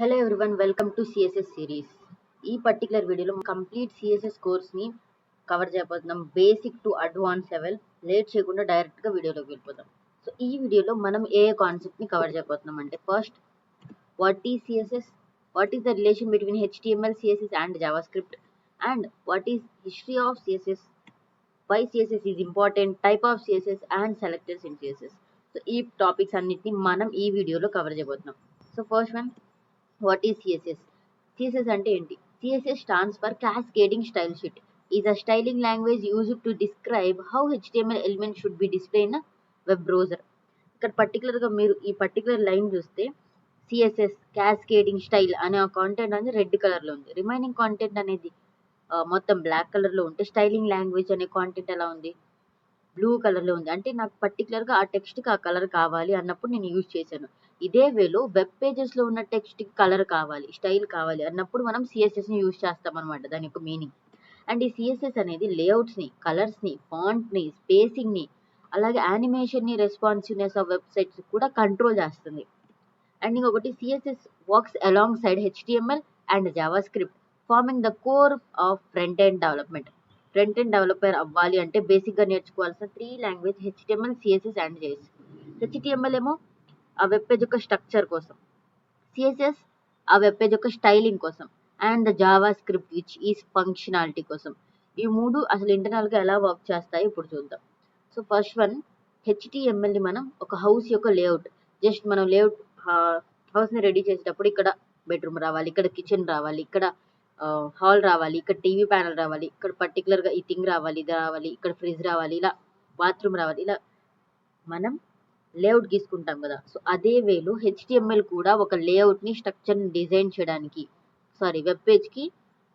Hello everyone, welcome to CSS series. ఈ particular వీడియోలో complete CSS కోర్స్ని cover చేయబోతున్నాం. Basic to advance level. Late చేయకుండా డైరెక్ట్గా వీడియోలోకి వెళ్ళిపోతాం. సో ఈ వీడియోలో మనం ఏ కాన్సెప్ట్ని కవర్ చేయబోతున్నాం అంటే, first, what is CSS, what is the relation between HTML, CSS and Java script, and what is history of CSS, why CSS is important, type of CSS and selectors in CSS. So ఈ topics అన్నిటిని మనం ఈ వీడియోలో cover చేయబోతున్నాం. So first one, what is CSS? CSS అంటే ఏంటి? CSS stands for cascading style sheet. Is a styling language used to describe how HTML element should be display in web browser. ఇక్కడ పర్టికులర్గా మీరు ఈ పర్టికులర్ లైన్ చూస్తే CSS cascading style అనే content అనేది red కలర్లో ఉంది. రిమైనింగ్ కాంటెంట్ అనేది మొత్తం బ్లాక్ కలర్లో ఉంటే, స్టైలింగ్ లాంగ్వేజ్ అనే కాంటెంట్ ఎలా ఉంది? బ్లూ కలర్లో ఉంది. అంటే నాకు పర్టికులర్గా ఆ టెక్స్ట్కి ఆ కలర్ కావాలి అన్నప్పుడు నేను యూజ్ చేశాను. ఇదే వేలో వెబ్ పేజెస్లో ఉన్న టెక్స్ట్కి కలర్ కావాలి, స్టైల్ కావాలి అన్నప్పుడు మనం సిఎస్ఎస్ని యూజ్ చేస్తాం అనమాట. దాని యొక్క మీనింగ్. అండ్ ఈ సిఎస్ఎస్ అనేది లేఅవుట్స్ని, కలర్స్ని, ఫాంట్ని, స్పేసింగ్ని, అలాగే యానిమేషన్ని, రెస్పాన్సివ్నెస్ ఆఫ్ వెబ్సైట్స్ కూడా కంట్రోల్ చేస్తుంది. అండ్ ఇంకొకటి, CSS works along side HTML and Java script, forming the core of front end development. Front end developer అవ్వాలి అంటే బేసిక్గా నేర్చుకోవాల్సిన 3 language HTML, CSS and JS. HTML ఏమో ఆ వెబ్ పేజ్ యొక్క స్ట్రక్చర్ కోసం, సిఎస్ఎస్ ఆ వెబ్ పేజ్ యొక్క స్టైలింగ్ కోసం, and the Java script which is functionality కోసం. ఈ మూడు అసలు ఇంటర్నల్గా ఎలా వర్క్ చేస్తాయో ఇప్పుడు చూద్దాం. సో ఫస్ట్ వన్, హెచ్టిఎంఎల్ని మనం ఒక హౌస్ యొక్క లేఅవుట్, జస్ట్ మనం లేఅవుట్ హౌస్ని రెడీ చేసేటప్పుడు ఇక్కడ బెడ్రూమ్ రావాలి, ఇక్కడ కిచెన్ రావాలి, ఇక్కడ హాల్ రావాలి, ఇక్కడ టీవీ ప్యానల్ రావాలి, ఇక్కడ పర్టికులర్గా ఈ థింగ్ రావాలి, ఇది రావాలి, ఇక్కడ ఫ్రిడ్జ్ రావాలి, ఇలా బాత్రూమ్ రావాలి, ఇలా మనం లేఅవుట్ గీసుకుంటాం కదా. సో అదే వేలో హెచ్టిఎంఎల్ కూడా ఒక లేఅవుట్ని, స్ట్రక్చర్ని డిజైన్ చేయడానికి, వెబ్ పేజ్కి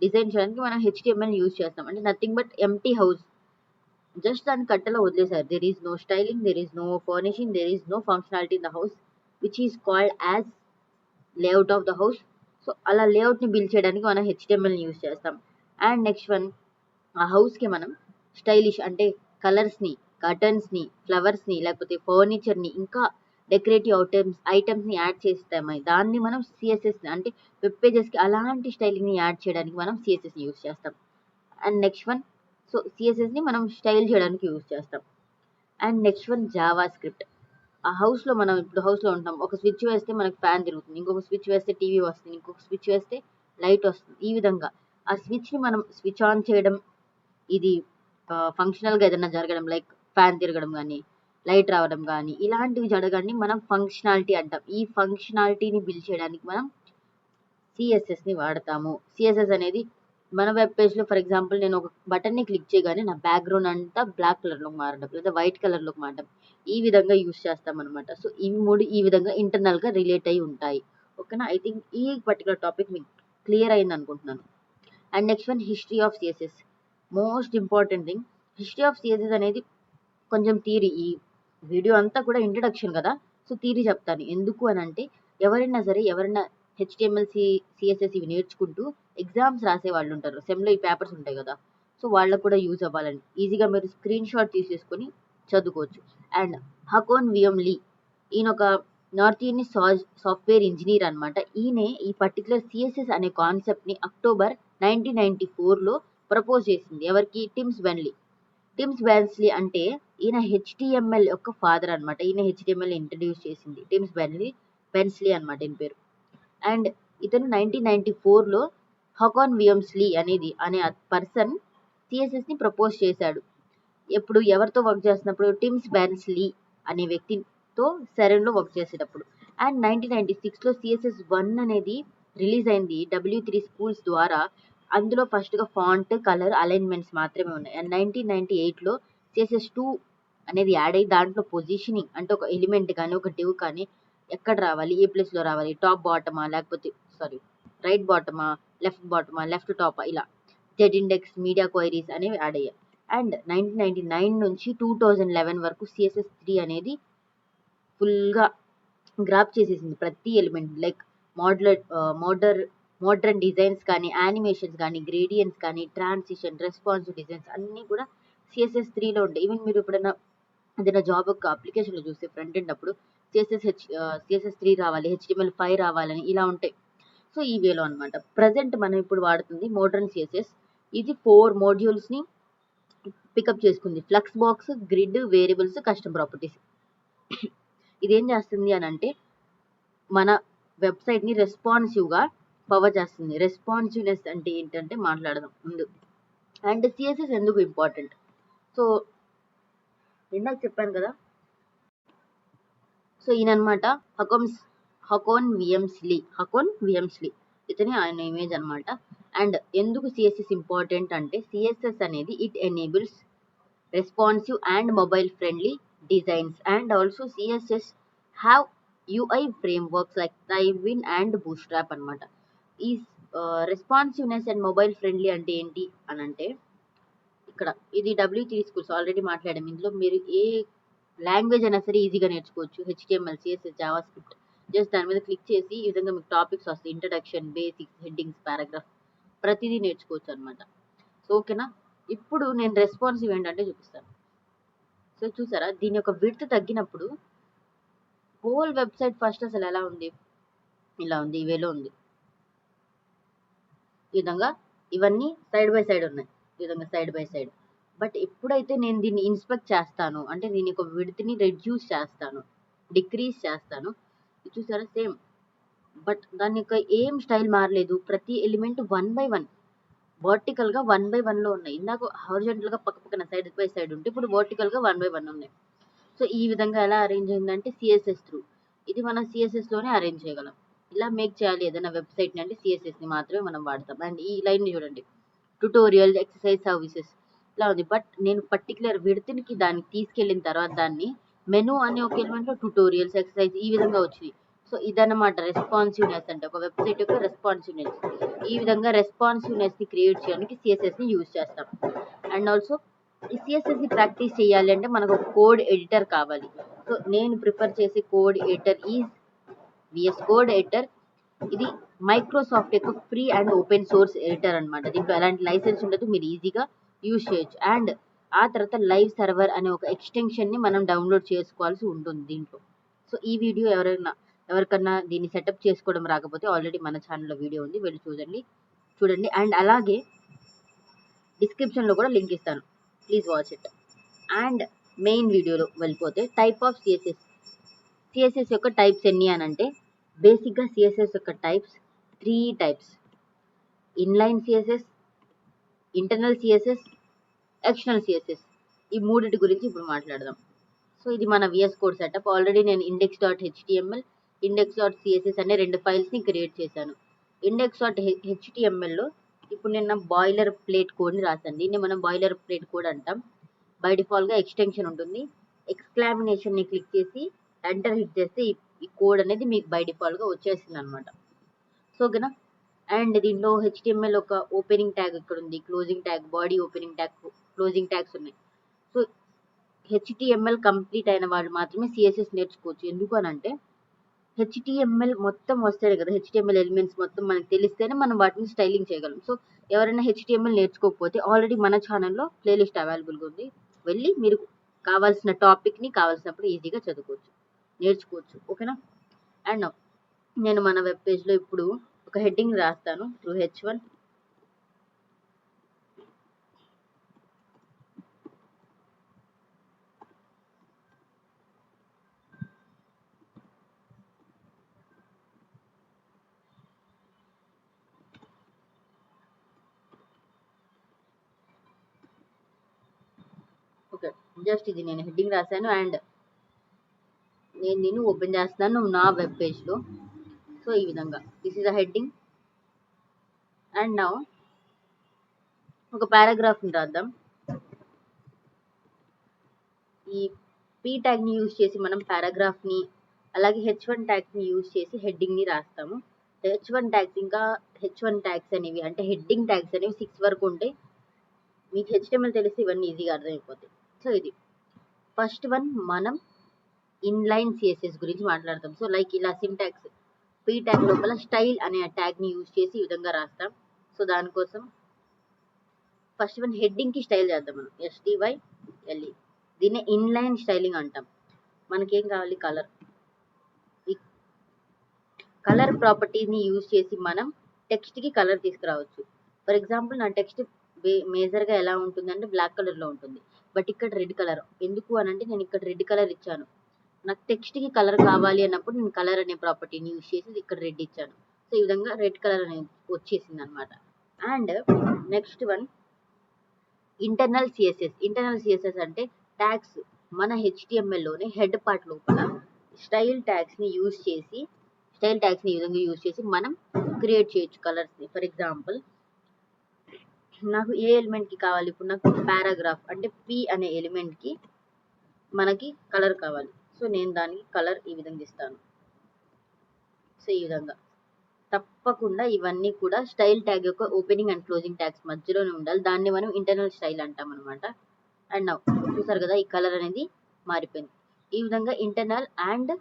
డిజైన్ చేయడానికి మనం హెచ్టిఎంఎల్ యూజ్ చేస్తాం. అంటే nothing but empty house, just దాన్ని కట్టెలో వదిలేసారు. There is no styling, there is no furnishing, there is no functionality in the house which is called as layout of the house. So అలా లేఅవుట్ని build చేయడానికి మనం హెచ్టిఎంఎల్ని యూజ్ చేస్తాం. And next one, ఆ హౌస్కి మనం స్టైలిష్ అంటే కలర్స్ని, కర్టన్స్ని, ఫ్లవర్స్ని, లేకపోతే ఫర్నిచర్ని, ఇంకా డెకరేటివ్ ఐటమ్స్ని యాడ్ చేస్తాము. దాన్ని మనం సిఎస్ఎస్ అంటే వెబ్ పేజెస్కి అలాంటి స్టైలింగ్ని యాడ్ చేయడానికి మనం సిఎస్ఎస్ని యూజ్ చేస్తాం. అండ్ నెక్స్ట్ వన్, సో సిఎస్ఎస్ని మనం స్టైల్ చేయడానికి యూజ్ చేస్తాం. And next one, Java script. ఆ హౌస్లో మనం ఇప్పుడు హౌస్లో ఉంటాం, ఒక స్విచ్ వేస్తే మనకి ఫ్యాన్ తిరుగుతుంది, ఇంకొక స్విచ్ వేస్తే టీవీ వస్తుంది, ఇంకొక స్విచ్ వేస్తే లైట్ వస్తుంది. ఈ విధంగా ఆ స్విచ్ని మనం స్విచ్ ఆన్ చేయడం, ఇది ఫంక్షనల్గా ఏదైనా జరగడం, లైక్ ఫ్యాన్ తిరగడం కానీ, లైట్ రావడం కానీ, ఇలాంటివి జరగడాన్ని మనం ఫంక్షనాలిటీ అంటాం. ఈ ఫంక్షనాలిటీని బిల్డ్ చేయడానికి మనం సిఎస్ఎస్ని వాడతాము. సిఎస్ఎస్ అనేది మన వెబ్ పేజ్లో, ఫర్ ఎగ్జాంపుల్ నేను ఒక బటన్ని క్లిక్ చేయగానే నా బ్యాక్గ్రౌండ్ అంతా బ్లాక్ కలర్లోకి మారడం, లేదా వైట్ కలర్లోకి మారడం, ఈ విధంగా యూస్ చేస్తాం అనమాట. సో ఇవి మూడు ఈ విధంగా ఇంటర్నల్గా రిలేట్ అయి ఉంటాయి. ఓకేనా? ఐ థింక్ ఈ పర్టికులర్ టాపిక్ మీకు క్లియర్ అయింది అనుకుంటున్నాను. And next one, history of CSS. Most important thing, history of CSS అనేది కొంచెం థియరీ. ఈ వీడియో అంతా కూడా ఇంట్రడక్షన్ కదా, సో థియరీ చెప్తాను. ఎందుకు అని అంటే, ఎవరైనా హెచ్టిఎంఎల్, సిఎస్ఎస్ ఇవి నేర్చుకుంటూ ఎగ్జామ్స్ రాసే వాళ్ళు ఉంటారు, సెమ్లో ఈ పేపర్స్ ఉంటాయి కదా, సో వాళ్ళకు కూడా యూజ్ అవ్వాలని ఈజీగా మీరు స్క్రీన్ షాట్ తీసేసుకొని చదువుకోవచ్చు. అండ్ హకోన్ వియం లీ, ఈయన ఒక నార్త్ ఇండియన్ సాఫ్ట్వేర్ ఇంజనీర్ అనమాట. ఈయనే ఈ పర్టికులర్ సిఎస్ఎస్ అనే కాన్సెప్ట్ని అక్టోబర్ 1994లో ప్రపోజ్ చేసింది. ఎవరికి? టిమ్స్ బెర్న్స్లీ అంటే ఈయన హెచ్టిఎంఎల్ యొక్క ఫాదర్ అనమాట. ఈయన హెచ్టిఎంఎల్ ఇంట్రడ్యూస్ చేసింది టిమ్స్ బెర్న్స్లీ అనమాట ఈయన పేరు. అండ్ ఇతను 1994లో హకాన్ వియమ్స్లీ అనే పర్సన్ సిఎస్ఎస్ని ప్రపోజ్ చేశాడు. ఎప్పుడు ఎవరితో వర్క్ చేస్తున్నప్పుడు? టిమ్స్ బెర్న్స్లీ అనే వ్యక్తితో సెరెన్లో వర్క్ చేసేటప్పుడు. అండ్ 1996లో సిఎస్ఎస్ 1 అనేది రిలీజ్ అయింది W3 స్కూల్స్ ద్వారా. అందులో ఫస్ట్గా ఫాంట్, కలర్, అలైన్మెంట్స్ మాత్రమే ఉన్నాయి. అండ్ 1998లో సిఎస్ఎస్ 2 అనేది యాడ్ అయ్యి దాంట్లో పొజిషనింగ్ అంటే ఒక ఎలిమెంట్ కానీ, ఒక డివ్ కానీ ఎక్కడ రావాలి, ఏ ప్లేస్లో రావాలి, టాప్ బాటమా, లేకపోతే రైట్ బాటమా, లెఫ్ట్ టాపా, ఇలా జెడ్ ఇండెక్స్, మీడియా క్వైరీస్ అనేవి యాడ్ అయ్యాయి. అండ్ 1999 నుంచి 2011 వరకు సిఎస్ఎస్ 3 అనేది ఫుల్గా గ్రాప్ చేసేసింది ప్రతి ఎలిమెంట్, లైక్ మోడర్న్ డిజైన్స్ కానీ, యానిమేషన్స్ కానీ, గ్రేడియంట్స్ కానీ, ట్రాన్సిషన్, రెస్పాన్సివ్ డిజైన్స్ అన్నీ కూడా సిఎస్ఎస్ 3లో ఉంటాయి. ఈవెన్ మీరు ఎప్పుడైనా ఏదైనా జాబ్ యొక్క అప్లికేషన్లో చూస్తే ఫ్రంట్ ఎండ్ అప్పుడు సిఎస్ఎస్ 3 రావాలి, HTML 5 రావాలని ఇలా ఉంటాయి. సో ఈ వేలో అనమాట. ప్రజెంట్ మనం ఇప్పుడు వాడుతుంది మోడర్న్ సిఎస్ఎస్. ఇది 4 మోడ్యూల్స్ని పికప్ చేసుకుంది. Flux box, grid, variables, custom properties. ఇదేం చేస్తుంది అని అంటే మన వెబ్సైట్ని రెస్పాన్సివ్గా పవర్ చేస్తుంది. రెస్పాన్సివ్నెస్ అంటే ఏంటంటే మాట్లాడదాం ముందు. అండ్ సిఎస్ఎస్ ఎందుకు ఇంపార్టెంట్? సో ఇందాక చెప్పాను కదా. సో ఈయనమాట హకోన్ విఎమ్స్లీ. ఇతని ఆయన ఇమేజ్ అనమాట. అండ్ ఎందుకు సిఎస్ఎస్ ఇంపార్టెంట్ అంటే సిఎస్ఎస్ అనేది it enables responsive and mobile friendly designs. And also CSS have UI frameworks like Tywin and bootstrap అనమాట. ఈ రెస్పాన్సివ్నెస్ అండ్ మొబైల్ ఫ్రెండ్లీ అంటే ఏంటి అని అంటే ఇక్కడ ఇది W3 స్కూల్స్ ఆల్రెడీ మాట్లాడాము. ఇందులో మీరు ఏ లాంగ్వేజ్ అయినా సరే ఈజీగా నేర్చుకోవచ్చు. HTML, CSS, Java script. Just దాని మీద క్లిక్ చేసి ఈ విధంగా మీకు టాపిక్స్ వస్తాయి. ఇంట్రడక్షన్, బేసిక్స్, హెడ్డింగ్స్, పారాగ్రాఫ్ ప్రతిదీ నేర్చుకోవచ్చు అనమాట. సో ఓకేనా. ఇప్పుడు నేను రెస్పాన్సివ్ ఏంటంటే చూపిస్తాను. సో చూసారా, దీని యొక్క విడ్త్ తగ్గినప్పుడు హోల్ వెబ్సైట్ ఫస్ట్ అసలు ఎలా ఉంది, ఇలా ఉంది, ఈ వేలో ఉంది. ఈ విధంగా ఇవన్నీ సైడ్ బై సైడ్ ఉన్నాయి, ఈ విధంగా సైడ్ బై సైడ్. బట్ ఎప్పుడైతే నేను దీన్ని ఇన్స్పెక్ట్ చేస్తాను అంటే దీని యొక్క విడ్త్ని రెడ్యూస్ చేస్తాను, డిక్రీజ్ చేస్తాను, చూసారా సేమ్. బట్ దాని యొక్క ఏం స్టైల్ మారలేదు. ప్రతి ఎలిమెంట్ 1 by 1 వర్టికల్గా 1 by 1లో ఉన్నాయి. ఇందాక హారిజాంటల్గా పక్క పక్కన సైడ్ బై సైడ్ ఉంటే ఇప్పుడు వర్టికల్గా 1 by 1 ఉన్నాయి. సో ఈ విధంగా ఎలా అరేంజ్ అయిందంటే సిఎస్ఎస్ త్రూ. ఇది మనం సిఎస్ఎస్లోనే అరేంజ్ చేయగలం. ఇలా మేక్ చేయాలి ఏదైనా వెబ్సైట్ని అంటే సిఎస్ఎస్ని మాత్రమే మనం వాడతాం. అండ్ ఈ లైన్ని చూడండి, ట్యుటోరియల్, ఎక్సర్సైజ్, సర్వీసెస్ ఇలా ఉంది. బట్ నేను పర్టికులర్ విడ్త్కి దాన్ని తీసుకెళ్ళిన తర్వాత దాన్ని మెనూ అనే ఒక ఎలిమెంట్లో ట్యుటోరియల్స్, ఎక్సర్సైజ్ ఈ విధంగా వచ్చింది. సో ఇదన్నమాట రెస్పాన్సివ్నెస్ అంటే ఒక వెబ్సైట్ యొక్క రెస్పాన్సివ్నెస్. ఈ విధంగా రెస్పాన్సివ్నెస్ని క్రియేట్ చేయడానికి సిఎస్ఎస్ని యూజ్ చేస్తాం. అండ్ ఆల్సో ఈ సిఎస్ఎస్ని ప్రాక్టీస్ చేయాలి అంటే మనకు ఒక కోడ్ ఎడిటర్ కావాలి. సో నేను ప్రిఫర్ చేసే code editor is VS code editor. ఇది మైక్రోసాఫ్ట్ యొక్క free and open source editor అనమాట. దీంట్లో ఎలాంటి లైసెన్స్ ఉండదు, మీరు ఈజీగా యూజ్ చేయొచ్చు. అండ్ ఆ తర్వాత లైవ్ సర్వర్ అనే ఒక ఎక్స్టెన్షన్ని మనం డౌన్లోడ్ చేసుకోవాల్సి ఉంటుంది దీంట్లో. సో ఈ వీడియో ఎవరికన్నా దీన్ని సెటప్ చేసుకోవడం రాకపోతే ఆల్రెడీ మన ఛానల్లో వీడియో ఉంది, వెళ్ళి చూడండి. అండ్ అలాగే డిస్క్రిప్షన్లో కూడా లింక్ ఇస్తాను, please watch it. And main వీడియోలో వెళ్ళిపోతే టైప్ ఆఫ్ సిఎస్ఎస్ యొక్క టైప్స్ ఎన్ని అని అంటే బేసిక్గా సిఎస్ఎస్ యొక్క types 3 types: inline CSS, internal CSS, external CSS. ఈ మూడింటి గురించి ఇప్పుడు మాట్లాడదాం. సో ఇది మన విఎస్ కోడ్ సెటప్. ఆల్రెడీ నేను index.html, index.css అనే 2 ఫైల్స్ని క్రియేట్ చేశాను. index.htmlలో ఇప్పుడు నేను బాయిలర్ ప్లేట్ కోడ్ని రాశాను. దీన్ని మనం బాయిలర్ ప్లేట్ కోడ్ అంటాం. బై డిఫాల్ట్గా ఎక్స్టెన్షన్ ఉంటుంది. ఎక్స్క్లామినేషన్ని క్లిక్ చేసి ఎంటర్ హిట్ చేస్తే ఈ కోడ్ అనేది మీకు బై డిఫాల్ట్గా వచ్చేసింది అనమాట. సో ఓకేనా. అండ్ దీంట్లో HTML ఒక ఓపెనింగ్ ట్యాగ్ ఇక్కడ ఉంది, closing tag, body opening tag, closing tags ఉన్నాయి. సో HTML కంప్లీట్ అయిన వాళ్ళు మాత్రమే సిఎస్ఎస్ నేర్చుకోవచ్చు. ఎందుకు అని అంటే HTML మొత్తం వస్తాయి కదా, HTML ఎలిమెంట్స్ మొత్తం మనకు తెలిస్తేనే మనం వాటిని స్టైలింగ్ చేయగలం. సో ఎవరైనా HTML నేర్చుకోకపోతే ఆల్రెడీ మన ఛానల్లో ప్లేలిస్ట్ అవైలబుల్గా ఉంది, వెళ్ళి మీరు కావాల్సిన టాపిక్ని కావాల్సినప్పుడు ఈజీగా నేర్చుకోవచ్చు. ఓకేనా. అండ్ నేను మన వెబ్ పేజ్లో ఇప్పుడు ఒక హెడ్డింగ్ రాస్తాను త్రూ H1. ఓకే, జస్ట్ ఇది నేను హెడ్డింగ్ రాశాను అండ్ నేను దీన్ని ఓపెన్ చేస్తున్నాను నా వెబ్ పేజ్లో. సో ఈ విధంగా this is a heading. And now ఒక పారాగ్రాఫ్ని రాద్దాం. ఈ పీ ట్యాగ్ని యూజ్ చేసి మనం పారాగ్రాఫ్ని, అలాగే H1 ట్యాగ్ని యూజ్ చేసి హెడ్డింగ్ని రాస్తాము. H1 ట్యాగ్స్ అనేవి అంటే హెడ్డింగ్ ట్యాగ్స్ అనేవి 6 వరకు ఉంటాయి. మీకు HTML తెలిస్తే ఇవన్నీ ఈజీగా అర్థమైపోతాయి. సో ఇది ఫస్ట్ వన్. మనం ఇన్లైన్ సిఎస్ఎస్ గురించి మాట్లాడతాం. సో లైక్ ఇలా సింటాక్స్ పీ ట్యాగ్ లోపల స్టైల్ అనే ట్యాగ్ని యూజ్ చేసి ఈ విధంగా రాస్తాం. సో దానికోసం ఫస్ట్ వన్ హెడ్డింగ్కి స్టైల్ చేద్దాం మనం, STYLE. దీన్ని ఇన్లైన్ స్టైలింగ్ అంటాం. మనకేం కావాలి, కలర్. ఈ కలర్ ప్రాపర్టీని యూజ్ చేసి మనం టెక్స్ట్కి కలర్ తీసుకురావచ్చు. ఫర్ ఎగ్జాంపుల్ నా టెక్స్ట్ మేజర్గా ఎలా ఉంటుందంటే బ్లాక్ కలర్లో ఉంటుంది, బట్ ఇక్కడ రెడ్ కలర్. ఎందుకు అని అంటే నేను ఇక్కడ రెడ్ కలర్ ఇచ్చాను, నాకు టెక్స్ట్కి కలర్ కావాలి అన్నప్పుడు నేను కలర్ అనే ప్రాపర్టీని యూజ్ చేసి ఇక్కడ రెడ్ ఇచ్చాను. సో ఈ విధంగా రెడ్ కలర్ అనేది వచ్చేసింది అనమాట. And next one internal CSS. Internal CSS అంటే ట్యాగ్స్. మన హెచ్టిఎంఎల్లోనే హెడ్ పార్ట్ లోపల స్టైల్ ట్యాగ్స్ని యూజ్ చేసి ఈ విధంగా యూజ్ చేసి మనం క్రియేట్ చేయొచ్చు కలర్స్ని. ఫర్ ఎగ్జాంపుల్ నాకు ఏ ఎలిమెంట్కి కావాలి, ఇప్పుడు నాకు పారాగ్రాఫ్ అంటే పి అనే ఎలిమెంట్కి మనకి కలర్ కావాలి. సో నేను దానికి కలర్ ఈ విధంగా ఇస్తాను. సో ఈ విధంగా తప్పకుండా ఇవన్నీ కూడా స్టైల్ ట్యాగ్ యొక్క ఓపెనింగ్ అండ్ క్లోజింగ్ ట్యాగ్స్ మధ్యలోనే ఉండాలి. దాన్ని మనం ఇంటర్నల్ స్టైల్ అంటాం అనమాట. అండ్ నౌ చూసారు కదా, ఈ కలర్ అనేది మారిపోయింది. ఈ విధంగా ఇంటర్నల్ అండ్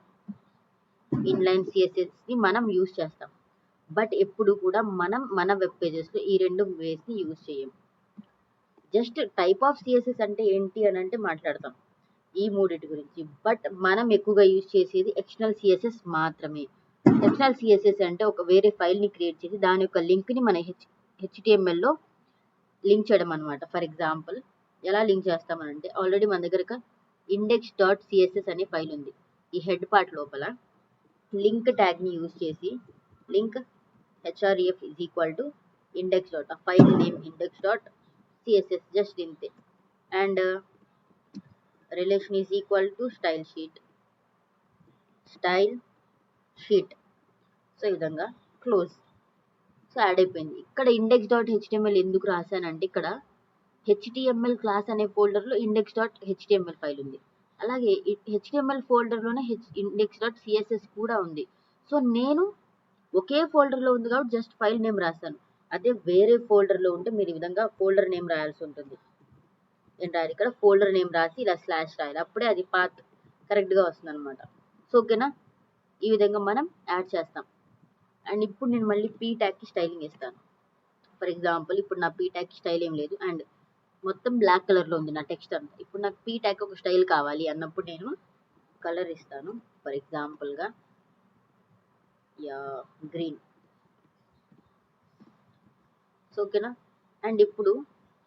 ఇన్లైన్ సిఎస్ఎస్ని మనం యూజ్ చేస్తాం. బట్ ఎప్పుడు కూడా మనం మన వెబ్ పేజెస్లో ఈ రెండు వేస్ని యూజ్ చేయం. జస్ట్ టైప్ ఆఫ్ సిఎస్ఎస్ అంటే ఏంటి అని అంటే మాట్లాడతాం ఈ మూడింటి గురించి. బట్ మనం ఎక్కువగా యూజ్ చేసేది ఎక్స్టర్నల్ సిఎస్ఎస్ మాత్రమే. ఎక్స్టర్నల్ సిఎస్ఎస్ అంటే ఒక వేరే ఫైల్ని క్రియేట్ చేసి దాని యొక్క లింక్ని మన హెచ్టిఎంఎల్లో లింక్ చేయడం అనమాట. ఫర్ ఎగ్జాంపుల్ ఎలా లింక్ చేస్తామనంటే, ఆల్రెడీ మన దగ్గర index.css అనే ఫైల్ ఉంది. ఈ హెడ్ పార్ట్ లోపల లింక్ ట్యాగ్ని యూజ్ చేసి link href is equal to index dot, a file name index.css, just ఇంతే. And relation is equal to style sheet. So ఈ విధంగా క్లోజ్. సో యాడ్ అయిపోయింది. ఇక్కడ index.html ఎందుకు రాశానంటే, ఇక్కడ HTML క్లాస్ అనే ఫోల్డర్లో index.html ఫైల్ ఉంది. అలాగే HTML ఫోల్డర్లోనే index.css కూడా ఉంది. సో నేను ఒకే ఫోల్డర్లో ఉంది కాబట్టి జస్ట్ ఫైల్ నేమ్ రాశాను. అదే వేరే ఫోల్డర్లో ఉంటే మీరు ఈ విధంగా ఫోల్డర్ నేమ్ రాయాల్సి ఉంటుంది. ఏం రాయాలి, ఇక్కడ ఫోల్డర్ నేమ్ రాసి ఇలా స్లాష్ రాయాలి, అప్పుడే అది పాత్ కరెక్ట్గా వస్తుంది అనమాట. సో ఓకేనా, ఈ విధంగా మనం యాడ్ చేస్తాం. అండ్ ఇప్పుడు నేను మళ్ళీ పీ ట్యాగ్కి స్టైలింగ్ ఇస్తాను. ఫర్ ఎగ్జాంపుల్ ఇప్పుడు నా పీ ట్యాగ్కి స్టైల్ ఏం లేదు అండ్ మొత్తం బ్లాక్ కలర్లో ఉంది నా టెక్స్ట్ అంతా. ఇప్పుడు నాకు పీ ట్యాగ్ ఒక స్టైల్ కావాలి అన్నప్పుడు నేను కలర్ ఇస్తాను. ఫర్ ఎగ్జాంపుల్గా గ్రీన్. సో ఓకేనా. అండ్ ఇప్పుడు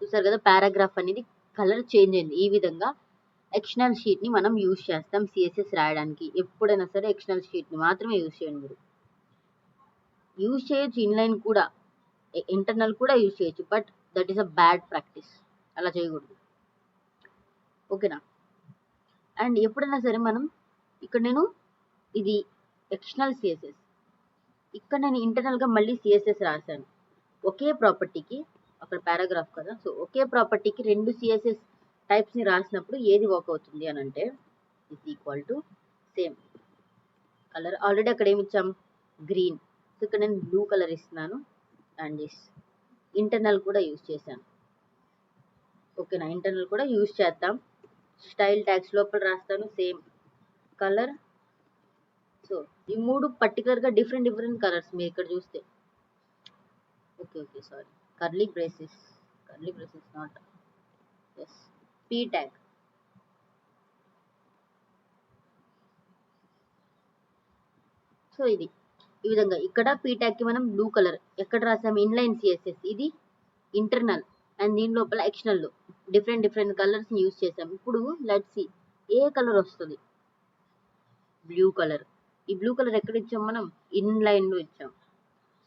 చూసారు కదా, పారాగ్రాఫ్ అనేది కలర్ చేంజ్ అయింది. ఈ విధంగా ఎక్స్టర్నల్ షీట్ని మనం యూజ్ చేస్తాం సిఎస్ఎస్ రాయడానికి. ఎప్పుడైనా సరే ఎక్స్టర్నల్ షీట్ని మాత్రమే యూజ్ చేయండి. మీరు యూజ్ చేయొచ్చు, ఇన్లైన్ కూడా, ఇంటర్నల్ కూడా యూజ్ చేయొచ్చు, but that is a bad practice. అలా చేయకూడదు, ఓకేనా. అండ్ ఎప్పుడైనా సరే మనం ఇక్కడ నేను ఇది ఎక్స్టర్నల్ సిఎస్ఎస్, ఇక్కడ నేను ఇంటర్నల్గా మళ్ళీ సిఎస్ఎస్ రాశాను. ఒకే ప్రాపర్టీకి, అక్కడ పారాగ్రాఫ్ కదా, సో ఒకే ప్రాపర్టీకి రెండు సిఎస్ఎస్ టైప్స్ని రాసినప్పుడు ఏది వర్క్ అవుతుంది అని అంటే is equal to same colour. Already అక్కడ ఏమి ఇచ్చాం, గ్రీన్. సో ఇక్కడ నేను బ్లూ కలర్ ఇస్తున్నాను అండ్ ఇంటర్నల్ కూడా యూజ్ చేశాను. ఓకేనా, ఇంటర్నల్ కూడా యూజ్ చేద్దాం. స్టైల్ ట్యాగ్స్ లోపల రాస్తాను సేమ్ కలర్. సో ఈ మూడు పర్టికులర్గా డిఫరెంట్ కలర్స్ మీరు ఇక్కడ చూస్తే. Okay sorry, curly braces not, yes, P tag. So ఇది ఈ విధంగా ఇక్కడ పీ ట్యాగ్కి మనం బ్లూ కలర్ ఎక్కడ రాసాము, ఇన్లైన్ సిఎస్ఎస్, ఇది ఇంటర్నల్ అండ్ దీని లోపల ఎక్స్టర్నల్ డిఫరెంట్ కలర్స్ని యూజ్ చేసాం. ఇప్పుడు లెట్స్ సీ ఏ కలర్ వస్తుంది, బ్లూ కలర్. ఈ బ్లూ కలర్ ఎక్కడ ఇచ్చాం మనం, ఇన్లైన్లో ఇచ్చాం.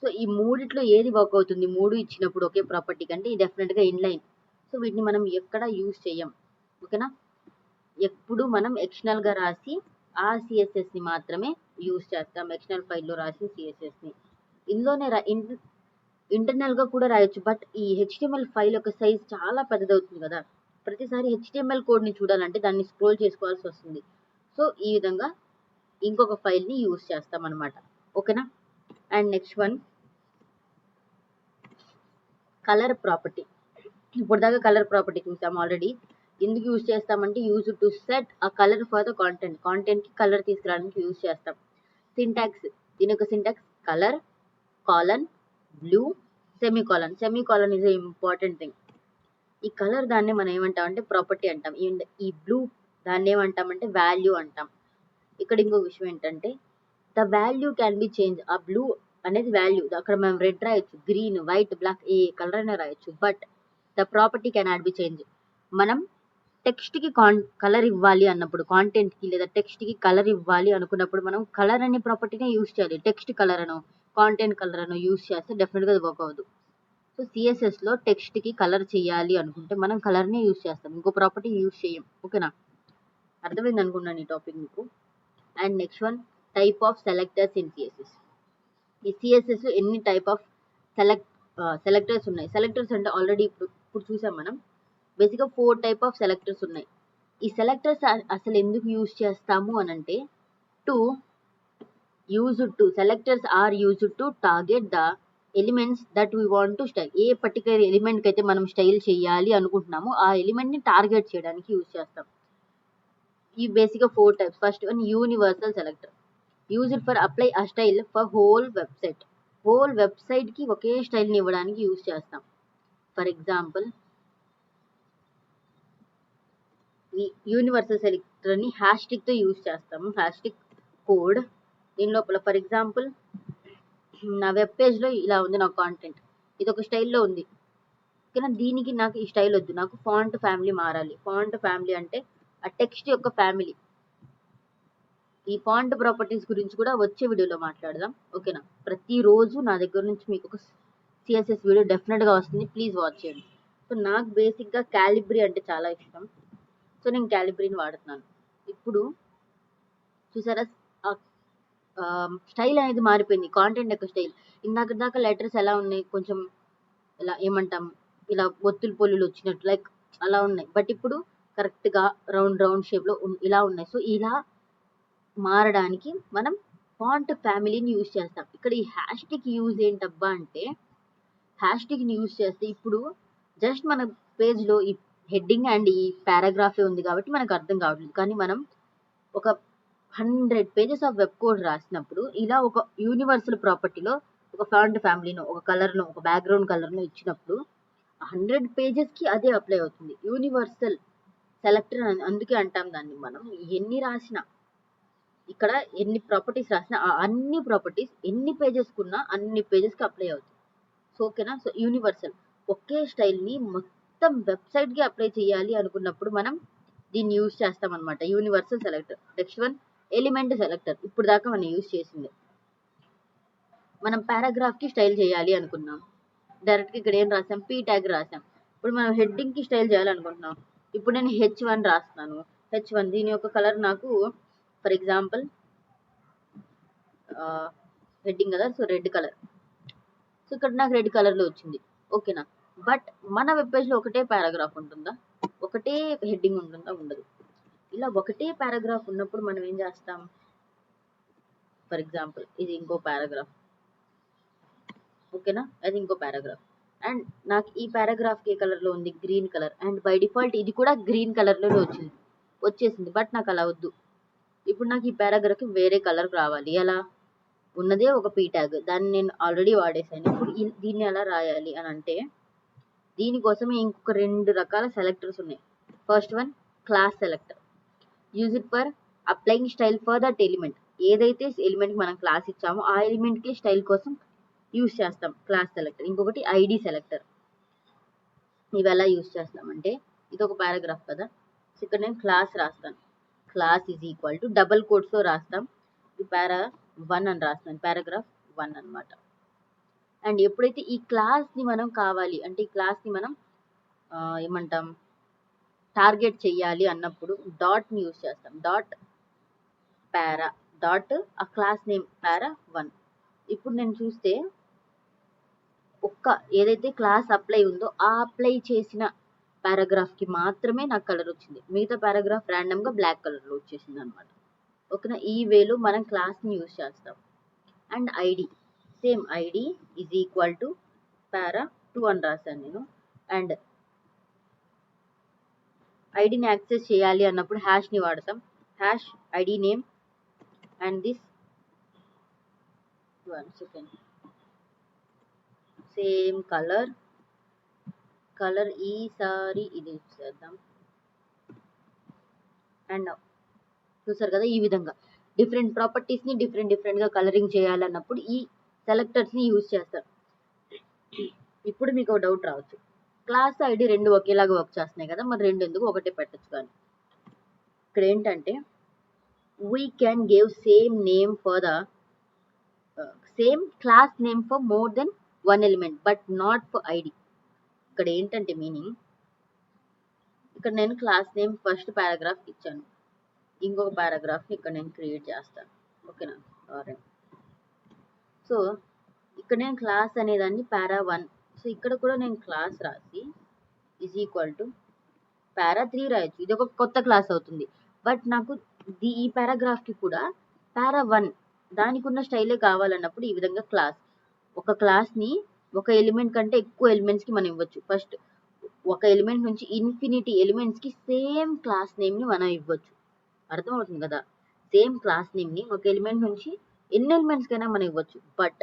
సో ఈ మూడిట్లో ఏది వర్క్ అవుతుంది, మూడు ఇచ్చినప్పుడు ఒకే ప్రాపర్టీ కంటే డెఫినెట్గా ఇన్లైన్. సో వీటిని మనం ఎక్కడ యూజ్ చేయం, ఓకేనా. ఎప్పుడు మనం ఎక్స్టర్నల్గా రాసి ఆ సిఎస్ఎస్ని మాత్రమే యూజ్ చేస్తాం, ఎక్స్టర్నల్ ఫైల్లో రాసిన సిఎస్ఎస్ని. ఇందులోనే ఇంటర్నల్గా కూడా రాయొచ్చు, బట్ ఈ హెచ్టిఎంఎల్ ఫైల్ యొక్క సైజ్ చాలా పెద్దదవుతుంది కదా, ప్రతిసారి హెచ్టిఎంఎల్ కోడ్ని చూడాలంటే దాన్ని స్క్రోల్ చేసుకోవాల్సి వస్తుంది. సో ఈ విధంగా ఇంకొక ఫైల్ని యూజ్ చేస్తాం అనమాట, ఓకేనా. And next one colour property. ఇప్పుడు దాకా కలర్ ప్రాపర్టీ చూసాం ఆల్రెడీ. ఎందుకు యూజ్ చేస్తామంటే యూజ్ టు సెట్ ఆ కలర్ ఫర్ ద కాంటెంట్కి కలర్ తీసుకురావడానికి యూజ్ చేస్తాం. సింటాక్స్, దీని యొక్క syntax colour colon blue semicolon is a important thing. ఈ కలర్ దాన్ని మనం ఏమంటామంటే ప్రాపర్టీ అంటాం. ఈ బ్లూ దాన్ని ఏమంటామంటే వాల్యూ అంటాం. ఇక్కడ ఇంకో విషయం ఏంటంటే the value can be change. ఆ బ్లూ అనేది వాల్యూ, అక్కడ మనం రెడ్ రాయొచ్చు, గ్రీన్, వైట్, బ్లాక్ ఏ కలర్ అయినా రాయొచ్చు. But the property can not be change. మనం టెక్స్ట్కి కలర్ ఇవ్వాలి అన్నప్పుడు, కాంటెంట్కి లేదా టెక్స్ట్కి కలర్ ఇవ్వాలి అనుకున్నప్పుడు మనం కలర్ అనే ప్రాపర్టీనే యూస్ చేయాలి. టెక్స్ట్ కలర్ అనో కాంటెంట్ కలర్ అనో యూస్ చేస్తే డెఫినెట్గా అది వర్క్ అవ్వదు. సో సిఎస్ఎస్లో టెక్స్ట్కి కలర్ చేయాలి అనుకుంటే మనం కలర్నే యూస్ చేస్తాం, ఇంకో ప్రాపర్టీ యూస్ చేయం. ఓకేనా, అర్థమైంది అనుకున్నాను ఈ టాపిక్ మీకు. And next one, type of selectors in CSS. ఈ సిఎస్ఎస్ ఎన్ని టైప్ ఆఫ్ సెలెక్టర్స్ ఉన్నాయి. సెలెక్టర్స్ అంటే ఆల్రెడీ ఇప్పుడు చూసాం మనం. బేసిక్గా 4 టైప్ ఆఫ్ సెలెక్టర్స్ ఉన్నాయి. ఈ సెలెక్టర్స్ అసలు ఎందుకు యూజ్ చేస్తాము అని అంటే, selectors are used to target the elements that we want to style. A particular ఎలిమెంట్కి అయితే మనం స్టైల్ చేయాలి అనుకుంటున్నామో ఆ ఎలిమెంట్ని టార్గెట్ చేయడానికి యూజ్ చేస్తాం. ఈ బేసిక్గా 4 types. First one, universal selector, used for apply a style for whole website. Whole వెబ్సైట్కి ఒకే స్టైల్ని ఇవ్వడానికి యూజ్ చేస్తాం. ఫర్ ఎగ్జాంపుల్, ఈ యూనివర్సల్ సెలెక్టర్ని హ్యాష్టిక్తో యూజ్ చేస్తాము. హ్యాష్టిక్ కోడ్ దీని లోపల. ఫర్ ఎగ్జాంపుల్, నా వెబ్ పేజ్లో ఇలా ఉంది నా కాంటెంట్, ఇది ఒక స్టైల్లో ఉంది. ఓకేనా, దీనికి నాకు ఈ స్టైల్ వద్దు, నాకు ఫాంట్ ఫ్యామిలీ మారాలి. ఫాంట్ ఫ్యామిలీ అంటే ఆ టెక్స్ట్ యొక్క ఫ్యామిలీ. ఈ ఫాంట్ ప్రాపర్టీస్ గురించి కూడా వచ్చే వీడియోలో మాట్లాడదాం. ఓకేనా, ప్రతిరోజు నా దగ్గర నుంచి మీకు ఒక సిఎస్ఎస్ వీడియో డెఫినెట్గా వస్తుంది, ప్లీజ్ వాచ్ చేయండి. సో నాకు బేసిక్గా క్యాలిబ్రీ అంటే చాలా ఇష్టం, సో నేను క్యాలిబ్రీని వాడుతున్నాను. ఇప్పుడు చూసారా, స్టైల్ అనేది మారిపోయింది, కాంటెంట్ యొక్క స్టైల్. ఇందాక దాకా లెటర్స్ ఎలా ఉన్నాయి, కొంచెం ఇలా ఏమంటాం, ఇలా ఒత్తులు పొల్లులు వచ్చినట్టు లైక్ అలా ఉన్నాయి. బట్ ఇప్పుడు కరెక్ట్గా రౌండ్ షేప్లో ఇలా ఉన్నాయి. సో ఇలా మారడానికి మనం ఫాంట్ ఫ్యామిలీని యూజ్ చేస్తాం. ఇక్కడ ఈ హ్యాష్టిక్ యూజ్ ఏంటబ్బా అంటే, హ్యాష్టిక్ని యూజ్ చేస్తే ఇప్పుడు జస్ట్ మన పేజ్లో ఈ హెడ్డింగ్ అండ్ ఈ పారాగ్రాఫే ఉంది కాబట్టి మనకు అర్థం కావట్లేదు. కానీ మనం ఒక 100 పేజెస్ ఆఫ్ వెబ్ కోడ్ రాసినప్పుడు ఇలా ఒక యూనివర్సల్ ప్రాపర్టీలో ఒక ఫాంట్ ఫ్యామిలీనో, ఒక కలర్ను, ఒక బ్యాక్గ్రౌండ్ కలర్ను ఇచ్చినప్పుడు 100 పేజెస్కి అదే అప్లై అవుతుంది. యూనివర్సల్ సెలెక్టర్ అందుకే అంటాం దాన్ని. మనం ఎన్ని రాసినా, ఇక్కడ ఎన్ని ప్రాపర్టీస్ రాసినా ఆ అన్ని ప్రాపర్టీస్ ఎన్ని పేజెస్కి ఉన్నా అన్ని పేజెస్కి అప్లై అవుతుంది. సో ఓకేనా, సో యూనివర్సల్ ఒకే స్టైల్ని మొత్తం వెబ్సైట్కి అప్లై చేయాలి అనుకున్నప్పుడు మనం దీన్ని యూజ్ చేస్తాం అనమాట, universal selector. Next one, element selector. ఇప్పుడు దాకా మనం యూజ్ చేసింది. మనం పారాగ్రాఫ్కి స్టైల్ చేయాలి అనుకున్నాం, డైరెక్ట్గా ఇక్కడ ఏం రాసాం, పీ ట్యాగ్ రాసాం. ఇప్పుడు మనం హెడ్డింగ్కి స్టైల్ చేయాలనుకుంటున్నాం, ఇప్పుడు నేను H1 రాస్తున్నాను. H1 దీని యొక్క కలర్ నాకు ఫర్ ఎగ్జాంపుల్ హెడ్డింగ్ కదా, సో రెడ్ కలర్. సో ఇక్కడ నాకు రెడ్ కలర్లో వచ్చింది. ఓకేనా, బట్ మన వెబ్ పేజ్లో ఒకటే పారాగ్రాఫ్ ఉంటుందా, ఒకటే హెడ్డింగ్ ఉంటుందా, ఉండదు. ఇలా ఒకటే పారాగ్రాఫ్ ఉన్నప్పుడు మనం ఏం చేస్తాం, ఫర్ ఎగ్జాంపుల్ ఇది ఇంకో పారాగ్రాఫ్. ఓకేనా, అది ఇంకో పారాగ్రాఫ్. అండ్ నాకు ఈ పారాగ్రాఫ్ ఏ కలర్లో ఉంది, green colour. And by default ఇది కూడా గ్రీన్ కలర్లోనే వచ్చేసింది. బట్ నాకు అలా వద్దు. ఇప్పుడు నాకు ఈ పారాగ్రాఫ్కి వేరే కలర్ రావాలి. ఎలా, ఉన్నదే ఒక పీ ట్యాగ్, దాన్ని నేను ఆల్రెడీ వాడేసాను. ఇప్పుడు దీన్ని ఎలా రాయాలి అని అంటే, దీనికోసమే ఇంకొక 2 రకాల సెలెక్టర్స్ ఉన్నాయి. First one, class selector, use it for applying style for that element. ఏదైతే ఎలిమెంట్కి మనం క్లాస్ ఇచ్చామో ఆ ఎలిమెంట్కి స్టైల్ కోసం యూజ్ చేస్తాం క్లాస్ సెలెక్టర్. ఇంకొకటి ఐడి సెలెక్టర్. ఇవి ఎలా యూజ్ చేస్తామంటే, ఇది ఒక పారాగ్రాఫ్ కదా, సో ఇక్కడ నేను క్లాస్ రాస్తాను. Class is equal to double కోట్స్లో రాస్తాం, ఇది para1 అని రాస్తాను, పారాగ్రాఫ్ 1 అనమాట. అండ్ ఎప్పుడైతే ఈ క్లాస్ని మనం కావాలి అంటే, ఈ క్లాస్ని మనం ఏమంటాం, టార్గెట్ చెయ్యాలి అన్నప్పుడు డాట్ని యూజ్ చేస్తాం. డాట్ పారా, డాట్ ఆ క్లాస్ నేమ్ para1. ఇప్పుడు నేను చూస్తే ఏదైతే క్లాస్ అప్లై ఉందో ఆ అప్లై చేసిన పారాగ్రాఫ్కి మాత్రమే నాకు కలర్ వచ్చింది. మిగతా పారాగ్రాఫ్ ర్యాండమ్గా బ్లాక్ కలర్లో వచ్చేసింది అనమాట. ఓకేనా, ఈ వేలో మనం క్లాస్ని యూజ్ చేస్తాం. And ID, same ID is equal to para2 అని రాశాను నేను. అండ్ ఐడిని యాక్సెస్ చేయాలి అన్నప్పుడు హ్యాష్ని వాడతాం. Hash ID name and this 1 second, same colour ఈసారి ఇది చేద్దాం. అండ్ చూసారు కదా, ఈ విధంగా డిఫరెంట్ ప్రాపర్టీస్ని డిఫరెంట్గా కలరింగ్ చేయాలన్నప్పుడు ఈ సెలెక్టర్స్ని యూజ్ చేస్తారు. ఇప్పుడు మీకు ఒక డౌట్ రావచ్చు, క్లాస్ ఐడి రెండు ఒకేలాగా వర్క్ చేస్తున్నాయి కదా, మరి రెండు ఎందుకు, ఒకటే పెట్టచ్చు. కానీ ఇక్కడ ఏంటంటే we can give same class name for more than one element but not for id. ఇక్కడ ఏంటంటే మీనింగ్, ఇక్కడ నేను క్లాస్ నేమ్ ఫస్ట్ పారాగ్రాఫ్ ఇచ్చాను, ఇంకొక పారాగ్రాఫ్ ఇక్కడ నేను క్రియేట్ చేస్తాను. ఓకేనా? సో ఇక్కడ నేను క్లాస్ అనేదాన్ని para1, సో ఇక్కడ కూడా నేను క్లాస్ రాసి ఈజ్ ఈక్వల్ టు para3 రాయొచ్చు. ఇది ఒక కొత్త క్లాస్ అవుతుంది. బట్ నాకు ఈ పారాగ్రాఫ్కి కూడా para1 దానికి ఉన్న స్టైలే కావాలన్నప్పుడు ఈ విధంగా ఒక క్లాస్ని ఒక ఎలిమెంట్ కంటే ఎక్కువ ఎలిమెంట్స్కి మనం ఇవ్వచ్చు. ఫస్ట్ ఒక ఎలిమెంట్ నుంచి ఇన్ఫినిటీ ఎలిమెంట్స్కి సేమ్ క్లాస్ నేమ్ని మనం ఇవ్వచ్చు. అర్థమవుతుంది కదా? సేమ్ క్లాస్ నేమ్ని ఒక ఎలిమెంట్ నుంచి ఎన్ని ఎలిమెంట్స్కైనా మనం ఇవ్వచ్చు. బట్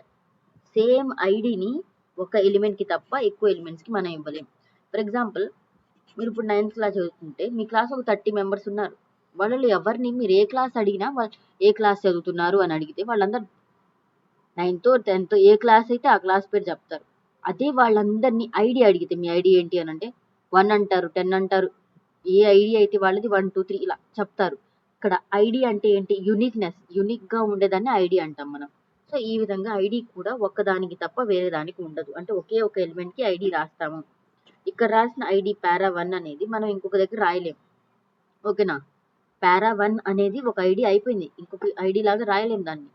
సేమ్ ఐడిని ఒక ఎలిమెంట్కి తప్ప ఎక్కువ ఎలిమెంట్స్కి మనం ఇవ్వలేం. ఫర్ ఎగ్జాంపుల్, మీరు ఇప్పుడు 9th క్లాస్ చదువుతుంటే మీ క్లాస్ ఒక 30 మెంబర్స్ ఉన్నారు. వాళ్ళలో ఎవరిని మీరు ఏ క్లాస్ అడిగినా వాళ్ళు ఏ క్లాస్ చదువుతున్నారు అని అడిగితే వాళ్ళందరూ 9th 10th ఏ క్లాస్ అయితే ఆ క్లాస్ పేరు చెప్తారు. అదే వాళ్ళందరినీ ఐడి అడిగితే మీ ఐడి ఏంటి అని అంటే 1 అంటారు, 10 అంటారు. ఏ ఐడి అయితే వాళ్ళది 1 2 3 ఇలా చెప్తారు. ఇక్కడ ఐడి అంటే ఏంటి? యూనిక్గా ఉండేదాన్ని ఐడి అంటాం మనం. సో ఈ విధంగా ఐడి కూడా ఒక్కదానికి తప్ప వేరే దానికి ఉండదు. అంటే ఒకే ఒక ఎలిమెంట్కి ఐడి రాస్తాము. ఇక్కడ రాసిన ఐడి para1 అనేది మనం ఇంకొక దగ్గర రాయలేం. ఓకేనా? para1 అనేది ఒక ఐడి అయిపోయింది, ఇంకొక ఐడి లాగా రాయలేం దాన్ని.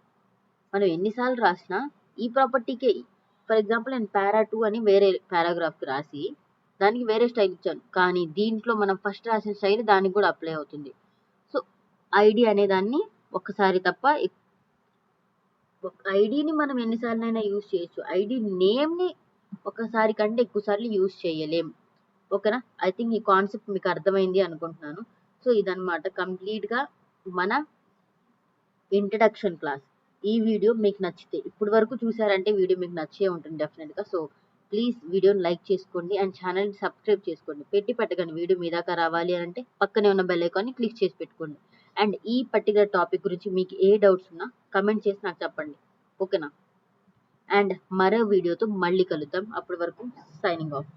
మనం ఎన్నిసార్లు రాసినా ఈ ప్రాపర్టీకే. ఫర్ ఎగ్జాంపుల్, నేను para2 అని వేరే పారాగ్రాఫ్కి రాసి దానికి వేరే స్టైల్ ఇచ్చాను, కానీ దీంట్లో మనం ఫస్ట్ రాసిన స్టైల్ దానికి కూడా అప్లై అవుతుంది. సో ఐడి అనేదాన్ని ఒక్కసారి తప్ప ఐడిని మనం ఎన్నిసార్లైనా యూజ్ చేయొచ్చు. ఐడి నేమ్ని ఒకసారి కంటే ఎక్కువసార్లు యూజ్ చేయలేం. ఓకేనా? ఐ థింక్ ఈ కాన్సెప్ట్ మీకు అర్థమైంది అనుకుంటున్నాను. సో ఇదన్నమాట కంప్లీట్గా మన ఇంట్రడక్షన్ క్లాస్. ఈ వీడియో మీకు నచ్చితే, ఇప్పుడు వరకు చూసారంటే వీడియో మీకు నచ్చే ఉంటుంది డెఫినెట్గా. సో ప్లీజ్ వీడియోని లైక్ చేసుకోండి అండ్ ఛానల్ని సబ్స్క్రైబ్ చేసుకోండి. పెట్టగానే వీడియో మీ దాకా రావాలి అని అంటే పక్కనే ఉన్న బెల్ ఐకాన్ని క్లిక్ చేసి పెట్టుకోండి. అండ్ ఈ పర్టికులర్ టాపిక్ గురించి మీకు ఏ డౌట్స్ ఉన్నా కమెంట్ చేసి నాకు చెప్పండి. ఓకేనా? అండ్ మరో వీడియోతో మళ్ళీ కలుద్దాం. అప్పటి వరకు సైనింగ్ ఆఫ్.